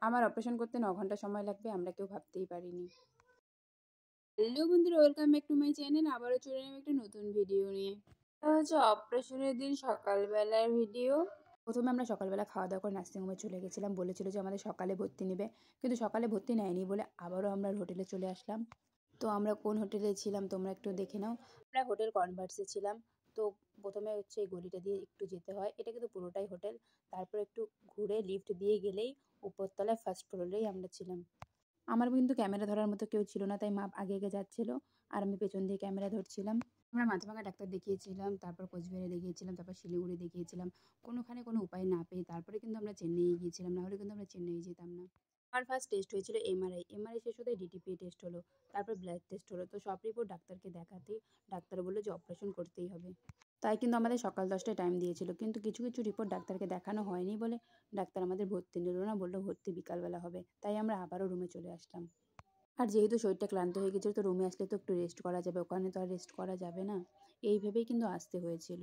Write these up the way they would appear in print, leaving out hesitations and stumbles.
আমার অপারেশন করতে 9 ঘন্টা সময় লাগবে আমরা কেউ ভাবতেই পারিনি। হ্যালো বন্ধুরা, welcome back to my channel. আবারও চলে এলাম একটা নতুন ভিডিও নিয়ে। এটা হচ্ছে অপারেশনের দিন সকালবেলার ভিডিও। প্রথমে আমরা সকালবেলা খাওয়া দাওয়া করে নার্সিংহোমে চলে গেছিলাম। বলেছিল যে আমাদের সকালে ভর্তি নেবে, কিন্তু সকালে ভর্তি নেয়নি বলে আবারও আমরা হোটেলে চলে আসলাম। তো আমরা কোন হোটেলে ছিলাম তোমরা একটু দেখে নাও। আমরা হোটেল কনভার্সে ছিলাম। তো প্রথমে হচ্ছে এই গলিটা দিয়ে একটু যেতে হয়, এটা কিন্তু পুরোটাই হোটেল। তারপর একটু ঘুরে লিফট দিয়ে গেলেই উপরতলায় ফার্স্ট ফ্লোরেই আমরা ছিলাম। আমার কিন্তু ক্যামেরা ধরার মতো কেউ ছিল না, তাই মা আগে আগে যাচ্ছিল আর আমি পেছন দিয়ে ক্যামেরা ধরছিলাম। আমরা মাথাভাঙা ডাক্তার দেখিয়েছিলাম, তারপর কোচবিহারে দেখিয়েছিলাম, তারপর শিলিগুড়ি দেখিয়েছিলাম। কোনোখানে কোনো উপায় না পেয়ে তারপরে কিন্তু আমরা চেন্নাই গিয়েছিলাম, নাহলে কিন্তু আমরা চেন্নাই যেতাম না। আমার ফার্স্ট টেস্ট হয়েছিল এমআরআই শেষ হতে ডিটিপি টেস্ট হলো, তারপর ব্লাড টেস্ট হলো। তো সব রিপোর্ট ডাক্তারকে দেখাতেই ডাক্তার বললো যে অপারেশন করতেই হবে। তাই কিন্তু আমাদের সকাল 10টায় টাইম দিয়েছিল, কিন্তু কিছু কিছু রিপোর্ট ডাক্তারকে দেখানো হয়নি বলে ডাক্তার আমাদের ভর্তি নিল না, বললো ভর্তি বিকালবেলা হবে। তাই আমরা আবারও রুমে চলে আসলাম। আর যেহেতু শরীরটা ক্লান্ত হয়ে গেছিলো তো রুমে আসলে তো একটু রেস্ট করা যাবে, ওখানে তো আর রেস্ট করা যাবে না। এই ভেবেই কিন্তু আসতে হয়েছিল।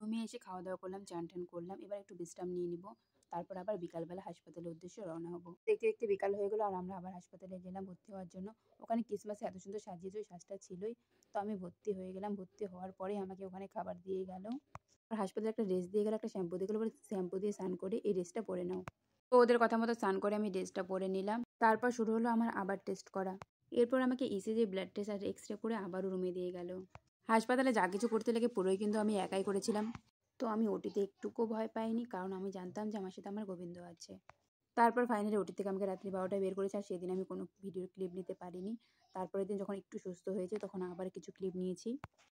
রুমে এসে খাওয়া দাওয়া করলাম, চান টান করলাম, এবার একটু বিশ্রাম নিয়ে নিব। তারপর আবার বিকালবেলা হাসপাতালের উদ্দেশ্যে রওনা হবো। দেখতে দেখতে বিকাল হয়ে গেলো আর আমরা আবার হাসপাতালে গেলাম ভর্তি হওয়ার জন্য। ওখানে ক্রিসমাসে এত সুন্দর সাজিয়েছে, ওই সাজটা ছিলই। তো আমি ভর্তি হয়ে গেলাম। ভর্তি হওয়ার পরে আমাকে ওখানে খাবার দিয়ে গেল আর হাসপাতালে একটা ড্রেস দিয়ে গেলো, একটা শ্যাম্পু দিয়ে গেলো, বলে শ্যাম্পু দিয়ে স্নান করে এই ড্রেসটা পরে নাও। তো ওদের কথা মতো স্নান করে আমি ড্রেসটা পরে নিলাম। তারপর শুরু হলো আমার আবার টেস্ট করা। এরপর আমাকে ইসিজি, ব্লাড টেস্ট আর এক্স-রে করে আবারও রুমে দিয়ে গেল। হাসপাতালে যা কিছু করতে লাগে পুরোই কিন্তু আমি একাই করেছিলাম। তো আমি ওটিতে একটুকুও ভয় পাইনি, কারণ আমি জানতাম যে আমার সাথে আমার গোবিন্দ আছে। তারপর ফাইনালি ওটি থেকে আমাকে রাত্রি 12টায় বের করেছে, আর সেদিন আমি কোনো ভিডিওর ক্লিপ নিতে পারিনি। তারপরের দিন যখন একটু সুস্থ হয়েছে তখন আবার কিছু ক্লিপ নিয়েছি।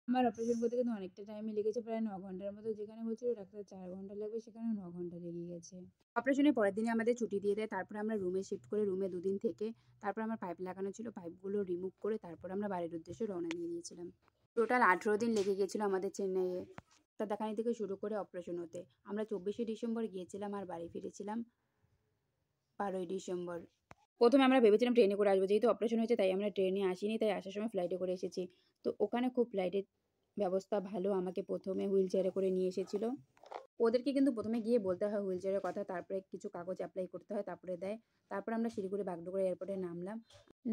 আমার অপারেশন করতে কিন্তু অনেকটা টাইমই লেগেছে, প্রায় 9 ঘন্টার মতো। যেখানে বলছিল ডাক্তার 4 ঘন্টা লাগবে, সেখানে 9 ঘন্টা লেগে গেছে। অপারেশনের পরের দিনে আমাদের ছুটি দিয়ে দেয়। তারপরে আমরা রুমে শিফট করে রুমে 2 দিন থেকে তারপর আমার পাইপ লাগানো ছিল, পাইপগুলো রিমুভ করে তারপর আমরা বাড়ির উদ্দেশ্যে রওনা দিয়ে দিয়েছিলাম। টোটাল 18 দিন লেগে গেছিল আমাদের চেন্নাইয়ে ডাক্তার দেখানি থেকে শুরু করে অপারেশন হতে। আমরা 24শে ডিসেম্বর গিয়েছিলাম আর বাড়ি ফিরেছিলাম 12ই ডিসেম্বর। প্রথমে আমরা ভেবেছিলাম ট্রেনে করে আসবো, যেহেতু অপারেশন হয়েছে তাই আমরা ট্রেনে আসিনি, তাই আসার সময় ফ্লাইটে করে এসেছি। তো ওখানে খুব ফ্লাইটের ব্যবস্থা ভালো, আমাকে প্রথমে হুইল চেয়ারে করে নিয়ে এসেছিল। ওদেরকে কিন্তু প্রথমে গিয়ে বলতে হয় হুইল চেয়ারের কথা, তারপরে কিছু কাগজ অ্যাপ্লাই করতে হয়, তারপরে দেয়। তারপর আমরা শিলিগুড়ি বাগডোগরা এয়ারপোর্টে নামলাম।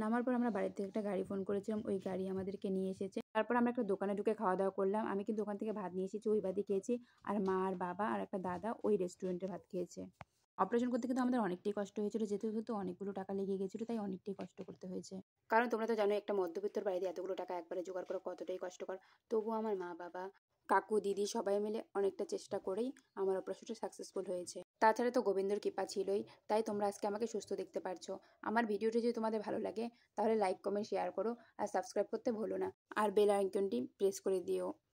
নামার পর আমরা বাড়ির থেকে একটা গাড়ি ফোন করেছিলাম, ওই গাড়ি আমাদেরকে নিয়ে এসেছে। তারপর আমরা একটা দোকানে ঢুকে খাওয়া দাওয়া করলাম। আমি কিন্তু ওখান থেকে ভাত নিয়ে এসেছি, ওই ভাতই খেয়েছি। আর মা আর বাবা আর একটা দাদা ওই রেস্টুরেন্টে ভাত খেয়েছে। অপারেশন করতে কিন্তু আমাদের অনেকটাই কষ্ট হয়েছিল, যেহেতু অনেকগুলো টাকা লেগে গেছিলো, তাই অনেকটাই কষ্ট করতে হয়েছে। কারণ তোমরা তো জানো একটা মধ্যবিত্তর বাড়িতে এতগুলো টাকা একবারে জোগাড় করা কতটাই কষ্টকর। তবুও আমার মা বাবা, কাকু, দিদি সবাই মিলে অনেকটা চেষ্টা করেই আমার অপারেশনটা সাকসেসফুল হয়েছে। তাছাড়া তো গোবিন্দর কৃপা ছিলই, তাই তোমরা আজকে আমাকে সুস্থ দেখতে পারছো। আমার ভিডিওটি যদি তোমাদের ভালো লাগে তাহলে লাইক, কমেন্ট, শেয়ার করো আর সাবস্ক্রাইব করতে ভুলো না। আর বেল আইকনটি প্রেস করে দিও।